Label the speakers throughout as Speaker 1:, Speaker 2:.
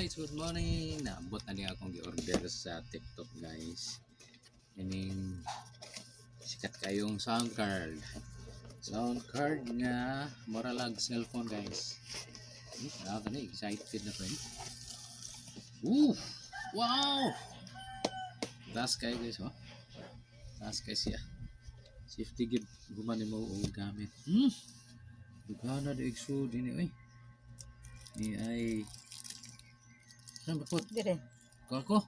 Speaker 1: guys, good morning. Naabot na niya akong gi-order sa TikTok guys. Ining sikat kayong sound card. Sound card nga mura lang cellphone guys. Excited na ko. Wow! Taas kayo guys, oh. Taas kayo siya. Safety gib guman mo og gamit. Dugana di exo din eh. Ni ay saan ba po?
Speaker 2: Dire.
Speaker 1: Ako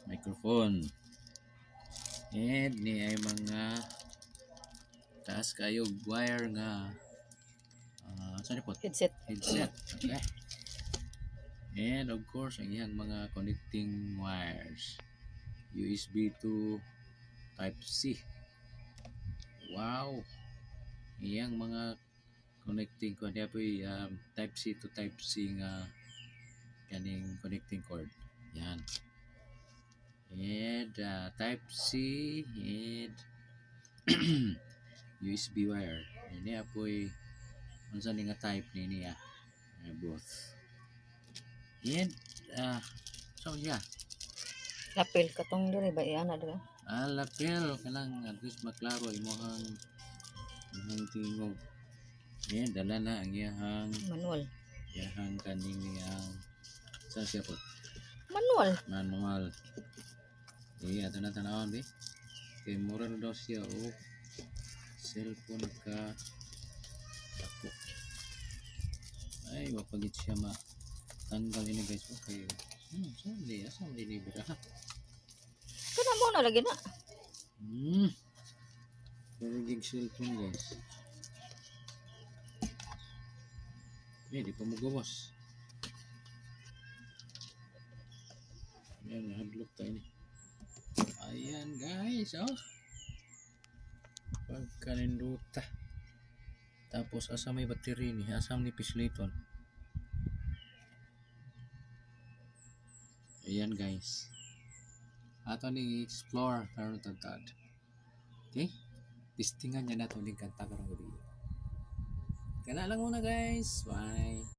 Speaker 1: microphone and ni ay mga taas kayo wire nga saan po?
Speaker 2: Headset.
Speaker 1: Okay, and of course ang iyang mga connecting wires USB to type C. Wow, iyang mga connecting ko niya po type C to type C nga kaning connecting cord yan. And type C and USB wire. Ini apoy unsa ni nga type ni niya both. And so yeah.
Speaker 2: Lapel katong dire ba ana dire.
Speaker 1: Lapel kanang at least maklaro imong tingog. Yan dala na ang iyang
Speaker 2: Manual.
Speaker 1: kaning iyang saan siya po? Manual. Ato na tanawon be. Kay mura na daw siya o cellphone ka ako. Ay, wapagit siya tanggal ini guys. Okay. Saan di bira?
Speaker 2: Kana mo na lagi na.
Speaker 1: Pero gig cellphone guys. Di pa magawas. Ayan, nahadlok tayo ni. Ayan guys, oh. Pagkalinduta. Tapos asa may battery ni, asam ni pisliton. Ayan guys. Ato ni explore karon tagtad. Okay? Testingan niya nato ning kanta karong gabi. Kana lang muna guys. Bye.